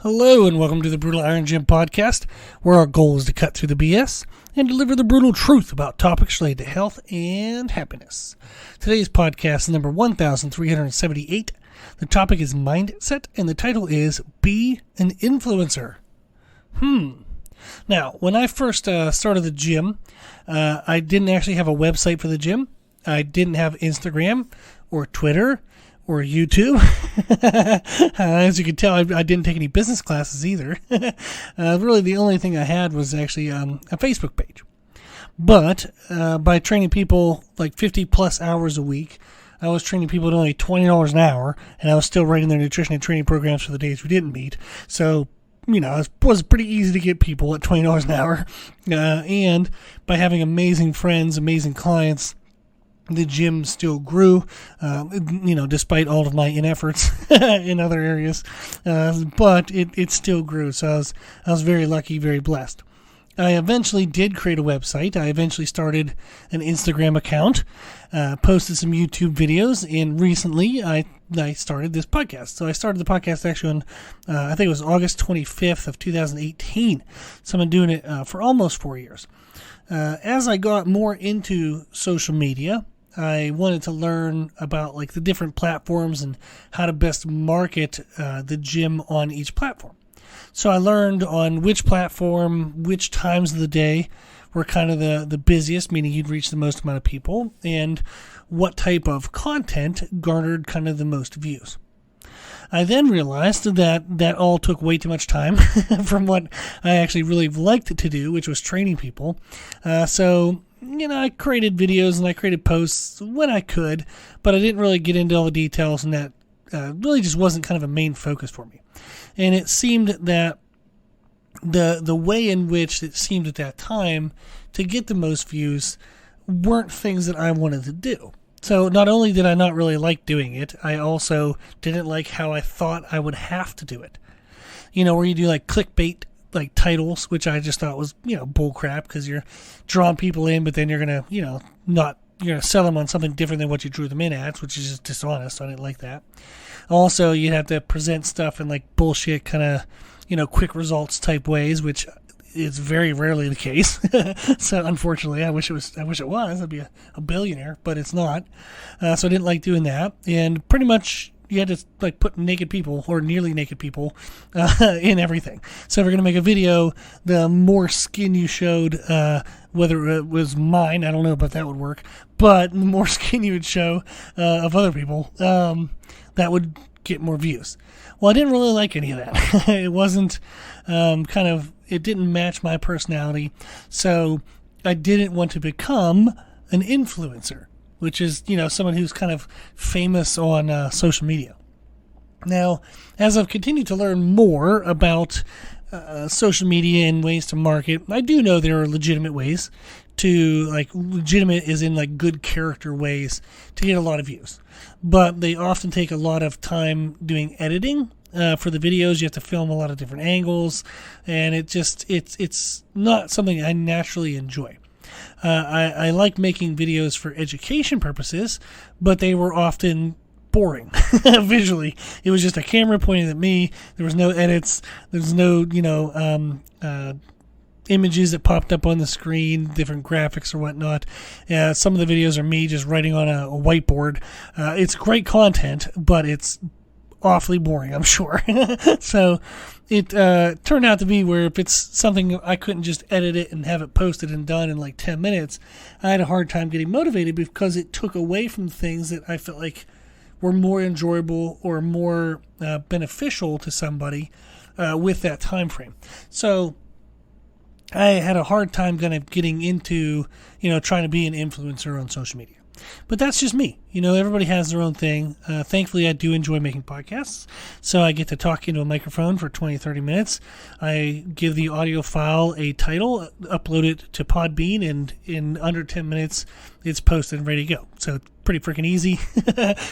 Hello and welcome to the Brutal Iron Gym podcast, where our goal is to cut through the BS and deliver the brutal truth about topics related to health and happiness. Today's podcast is number 1378. The topic is mindset and the title is Be an Influencer. Now, when I first started the gym, I didn't actually have a website for the gym. I didn't have Instagram or Twitter or YouTube. As you can tell, I didn't take any business classes either. Really, the only thing I had was actually a Facebook page. But by training people like 50 plus hours a week, I was training people at only $20 an hour, and I was still writing their nutrition and training programs for the days we didn't meet. So, it was pretty easy to get people at $20 an hour. And by having amazing friends, amazing clients, the gym still grew, despite all of my inefforts in other areas. But it still grew. So I was very lucky, very blessed. I eventually did create a website. I eventually started an Instagram account, posted some YouTube videos, and recently I started this podcast. So I started the podcast actually on, I think it was August 25th of 2018. So I've been doing it for almost 4 years. As I got more into social media, I wanted to learn about like the different platforms and how to best market the gym on each platform. So I learned on which platform, which times of the day were kind of the busiest, meaning you'd reach the most amount of people, and what type of content garnered kind of the most views. I then realized that all took way too much time from what I actually really liked to do, which was training people. I created videos and I created posts when I could, but I didn't really get into all the details, and that really just wasn't kind of a main focus for me. And it seemed that the way in which it seemed at that time to get the most views weren't things that I wanted to do. So not only did I not really like doing it, I also didn't like how I thought I would have to do it. Where you do like clickbait like titles, which I just thought was, bull crap, because you're drawing people in, but then you're going to, you're going to sell them on something different than what you drew them in at, which is just dishonest. So I didn't like that. Also, you'd have to present stuff in like bullshit kind of, quick results type ways, which is very rarely the case. So unfortunately, I wish it was. I'd be a billionaire, but it's not. So I didn't like doing that. And pretty much you had to like put naked people or nearly naked people in everything. So if you're going to make a video, the more skin you showed, whether it was mine, I don't know if that would work, but the more skin you would show of other people, that would get more views. Well, I didn't really like any of that. It wasn't it didn't match my personality. So I didn't want to become an influencer, which is, someone who's kind of famous on social media. Now, as I've continued to learn more about social media and ways to market, I do know there are legitimate ways to, legitimate is in good character ways to get a lot of views. But they often take a lot of time doing editing. For the videos, you have to film a lot of different angles, and it's not something I naturally enjoy. I like making videos for education purposes, but they were often boring visually. It was just a camera pointing at me. There was no edits. There was no, images that popped up on the screen, different graphics or whatnot. Some of the videos are me just writing on a whiteboard. It's great content, but it's awfully boring, I'm sure. So it turned out to be where if it's something I couldn't just edit it and have it posted and done in 10 minutes, I had a hard time getting motivated because it took away from things that I felt like were more enjoyable or more beneficial to somebody with that time frame. So I had a hard time kind of getting into, trying to be an influencer on social media. But that's just me. Everybody has their own thing. Thankfully, I do enjoy making podcasts. So I get to talk into a microphone for 20, 30 minutes. I give the audio file a title, upload it to Podbean, and in under 10 minutes, it's posted and ready to go. So it's pretty freaking easy.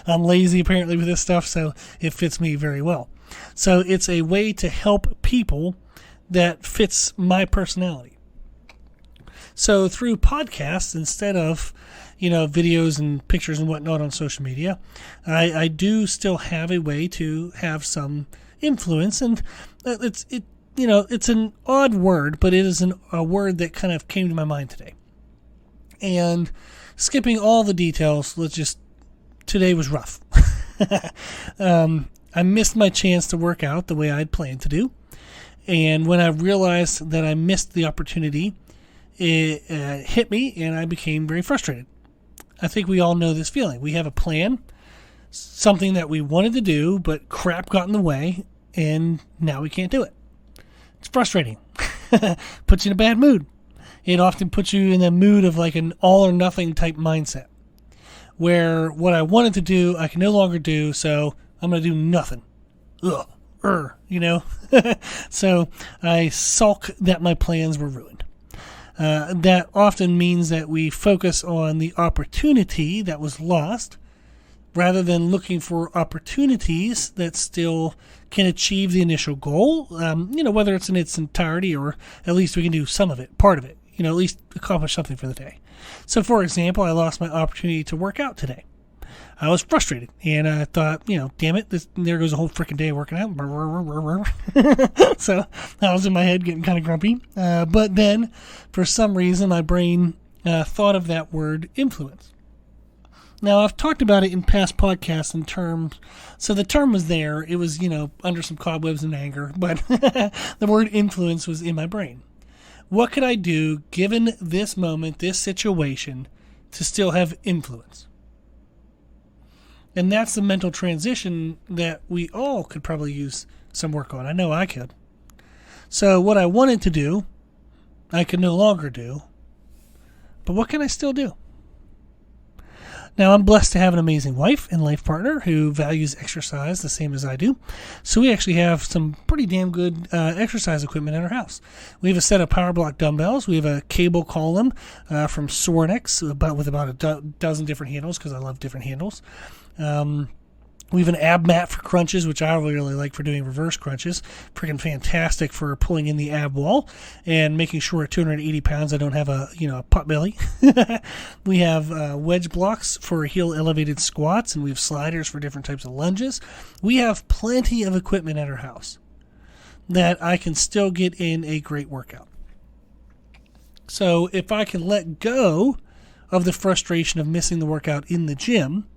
I'm lazy, apparently, with this stuff, so it fits me very well. So it's a way to help people that fits my personality. So through podcasts, instead of videos and pictures and whatnot on social media, I do still have a way to have some influence, and it's an odd word, but it is a word that kind of came to my mind today. And skipping all the details, today was rough. I missed my chance to work out the way I'd planned to do. And when I realized that I missed the opportunity, it hit me and I became very frustrated. I think we all know this feeling. We have a plan, something that we wanted to do, but crap got in the way, and now we can't do it. It's frustrating. Puts you in a bad mood. It often puts you in the mood of like an all or nothing type mindset, where what I wanted to do, I can no longer do, so I'm going to do nothing. So I sulk that my plans were ruined. That often means that we focus on the opportunity that was lost rather than looking for opportunities that still can achieve the initial goal, whether it's in its entirety or at least we can do some of it, part of it, at least accomplish something for the day. So, for example, I lost my opportunity to work out today. I was frustrated, and I thought, damn it, there goes a whole freaking day working out. So I was in my head getting kind of grumpy. But then, for some reason, my brain thought of that word influence. Now, I've talked about it in past podcasts in terms, so the term was there. It was, under some cobwebs and anger, but the word influence was in my brain. What could I do, given this moment, this situation, to still have influence? And that's the mental transition that we all could probably use some work on. I know I could. So what I wanted to do, I can no longer do. But what can I still do? Now, I'm blessed to have an amazing wife and life partner who values exercise the same as I do. So we actually have some pretty damn good exercise equipment in our house. We have a set of Power Block dumbbells. We have a cable column from Sorinex with about a dozen different handles because I love different handles. We have an ab mat for crunches, which I really like for doing reverse crunches. Freaking fantastic for pulling in the ab wall and making sure at 280 pounds I don't have a pot belly. We have wedge blocks for heel elevated squats, and we have sliders for different types of lunges. We have plenty of equipment at our house that I can still get in a great workout. So if I can let go of the frustration of missing the workout in the gym,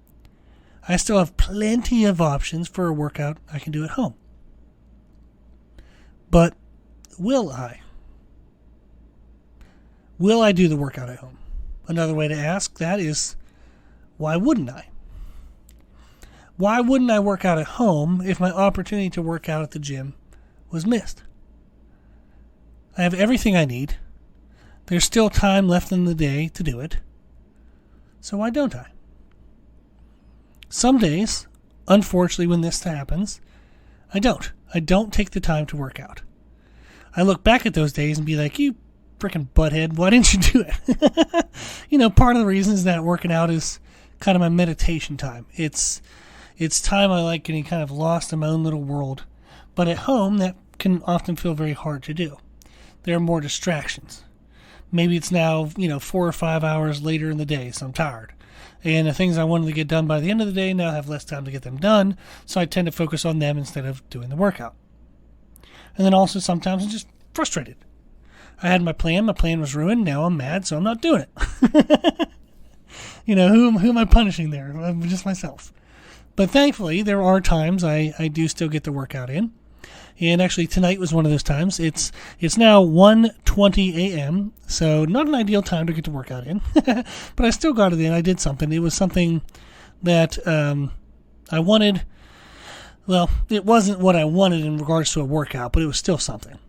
I still have plenty of options for a workout I can do at home. But will I? Will I do the workout at home? Another way to ask that is, why wouldn't I? Why wouldn't I work out at home if my opportunity to work out at the gym was missed? I have everything I need. There's still time left in the day to do it. So why don't I? Some days, unfortunately, when this happens, I don't take the time to work out. I look back at those days and be like, you freaking butthead, why didn't you do it? Part of the reason is that working out is kind of my meditation time. It's time I like getting kind of lost in my own little world. But at home, that can often feel very hard to do. There are more distractions. Maybe it's now, 4 or 5 hours later in the day, so I'm tired. And the things I wanted to get done by the end of the day now have less time to get them done, so I tend to focus on them instead of doing the workout. And then also sometimes I'm just frustrated. I had my plan was ruined, now I'm mad, so I'm not doing it. Who am I punishing there? Just myself. But thankfully, there are times I do still get the workout in. And actually, tonight was one of those times. It's now 1:20 a.m., so not an ideal time to get the workout in. But I still got it in. I did something. It was something that I wanted. Well, it wasn't what I wanted in regards to a workout, but it was still something.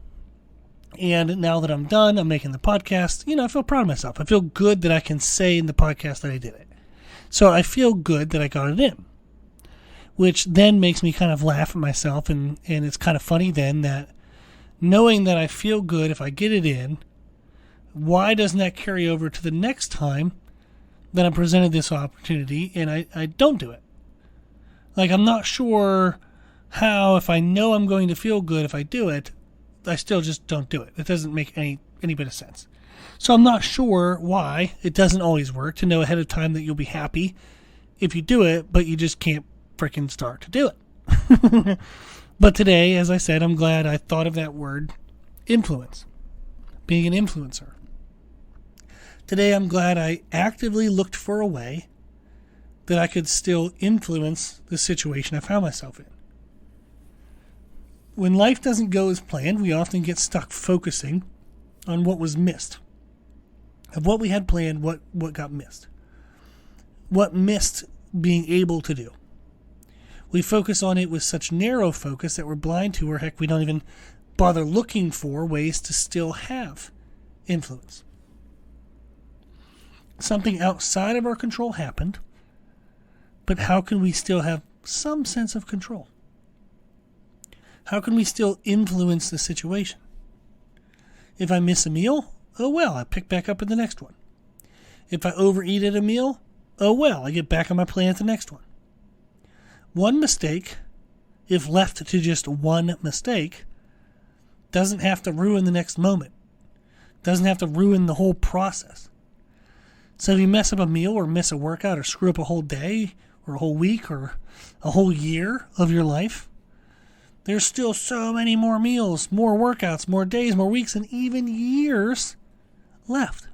And now that I'm done, I'm making the podcast, I feel proud of myself. I feel good that I can say in the podcast that I did it. So I feel good that I got it in. Which then makes me kind of laugh at myself, and it's kind of funny then that knowing that I feel good if I get it in, why doesn't that carry over to the next time that I'm presented this opportunity and I don't do it? Like, I'm not sure how, if I know I'm going to feel good if I do it, I still just don't do it. It doesn't make any bit of sense. So I'm not sure why it doesn't always work to know ahead of time that you'll be happy if you do it, but you just can't freaking start to do it. But today, as I said, I'm glad I thought of that word, influence, being an influencer. Today, I'm glad I actively looked for a way that I could still influence the situation I found myself in. When life doesn't go as planned, we often get stuck focusing on what was missed. Of what we had planned, what got missed. What missed being able to do. We focus on it with such narrow focus that we're blind to, or heck, we don't even bother looking for ways to still have influence. Something outside of our control happened, but how can we still have some sense of control? How can we still influence the situation? If I miss a meal, oh well, I pick back up at the next one. If I overeat at a meal, oh well, I get back on my plan at the next one. One mistake, if left to just one mistake, doesn't have to ruin the next moment. Doesn't have to ruin the whole process. So if you mess up a meal or miss a workout or screw up a whole day or a whole week or a whole year of your life, there's still so many more meals, more workouts, more days, more weeks, and even years left.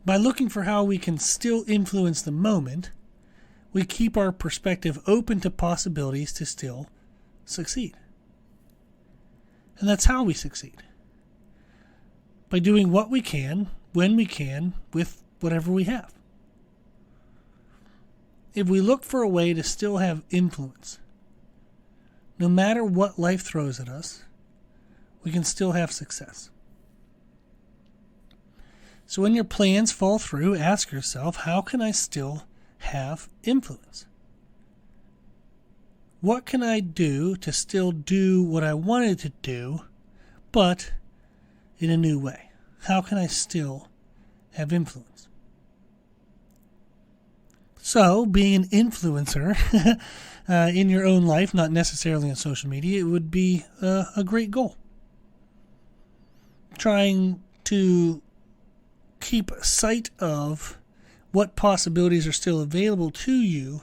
By looking for how we can still influence the moment, we keep our perspective open to possibilities to still succeed. And that's how we succeed. By doing what we can, when we can, with whatever we have. If we look for a way to still have influence, no matter what life throws at us, we can still have success. So when your plans fall through, ask yourself, how can I still have influence? What can I do to still do what I wanted to do, but in a new way? How can I still have influence? So, being an influencer in your own life, not necessarily on social media, it would be a great goal. Trying to keep sight of what possibilities are still available to you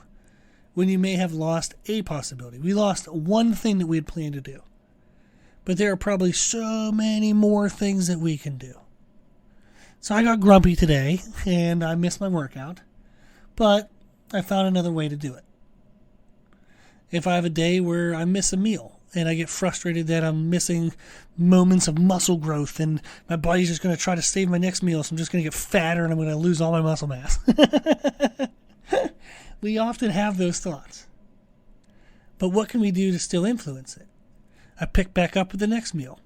when you may have lost a possibility. We lost one thing that we had planned to do, but there are probably so many more things that we can do. So I got grumpy today, and I missed my workout, but I found another way to do it. If I have a day where I miss a meal, and I get frustrated that I'm missing moments of muscle growth, and my body's just going to try to save my next meal, so I'm just going to get fatter, and I'm going to lose all my muscle mass. We often have those thoughts. But what can we do to still influence it? I pick back up with the next meal.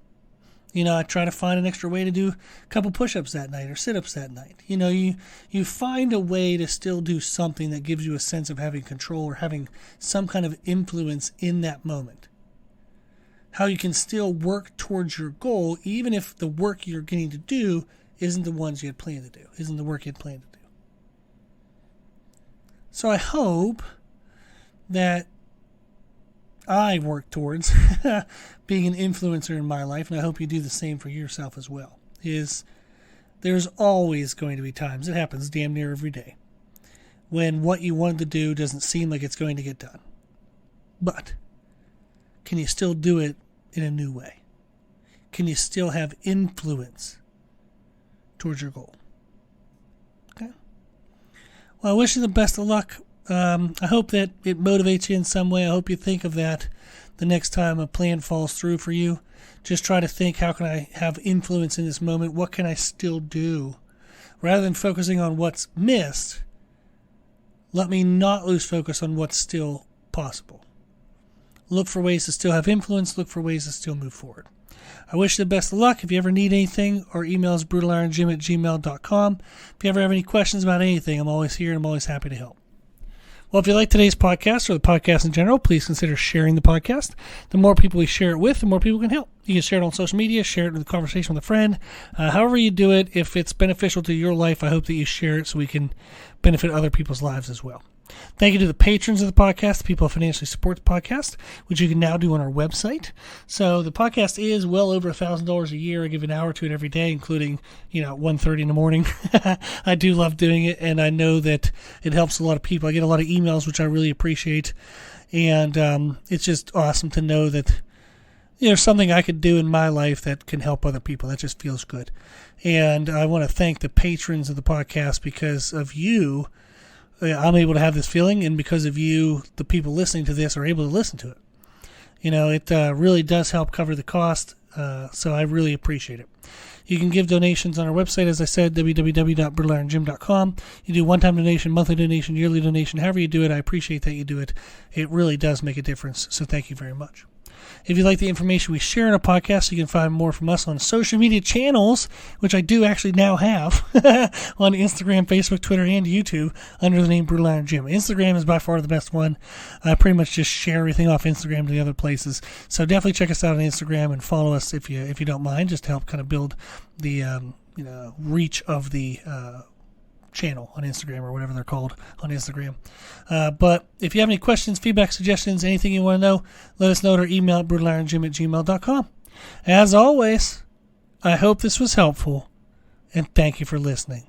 I try to find an extra way to do a couple push-ups that night or sit-ups that night. You find a way to still do something that gives you a sense of having control or having some kind of influence in that moment. How you can still work towards your goal, even if the work you're getting to do isn't the ones you had planned to do, isn't the work you had planned to do. So I hope that I work towards being an influencer in my life, and I hope you do the same for yourself as well. There's always going to be times, it happens damn near every day, when what you wanted to do doesn't seem like it's going to get done. But can you still do it in a new way? Can you still have influence towards your goal? Okay. Well, I wish you the best of luck. I hope that it motivates you in some way. I hope you think of that the next time a plan falls through for you. Just try to think, how can I have influence in this moment? What can I still do? Rather than focusing on what's missed, let me not lose focus on what's still possible. Look for ways to still have influence. Look for ways to still move forward. I wish you the best of luck. If you ever need anything, our email is brutalironjim@gmail.com. If you ever have any questions about anything, I'm always here and I'm always happy to help. Well, if you like today's podcast or the podcast in general, please consider sharing the podcast. The more people we share it with, the more people can help. You can share it on social media, share it in a conversation with a friend. However you do it, if it's beneficial to your life, I hope that you share it so we can benefit other people's lives as well. Thank you to the patrons of the podcast, the people who financially support the podcast, which you can now do on our website. So the podcast is well over $1,000 a year. I give an hour to it every day, including, 1:30 in the morning. I do love doing it, and I know that it helps a lot of people. I get a lot of emails, which I really appreciate, and it's just awesome to know that there's something I could do in my life that can help other people. That just feels good. And I want to thank the patrons of the podcast. Because of you, I'm able to have this feeling, and because of you, the people listening to this are able to listen to it. It really does help cover the cost, so I really appreciate it. You can give donations on our website, as I said, www.brutalirongym.com. You do one-time donation, monthly donation, yearly donation, however you do it. I appreciate that you do it. It really does make a difference, so thank you very much. If you like the information we share in our podcast, you can find more from us on social media channels, which I do actually now have on Instagram, Facebook, Twitter, and YouTube under the name Brutal Iron Gym. Instagram is by far the best one. I pretty much just share everything off Instagram to the other places. So definitely check us out on Instagram and follow us if you don't mind, just to help kind of build the reach of the channel on Instagram, or whatever they're called on Instagram. But if you have any questions, feedback, suggestions, anything you want to know, let us know at our email at brutalirongym@gmail.com. As always, I hope this was helpful, and thank you for listening.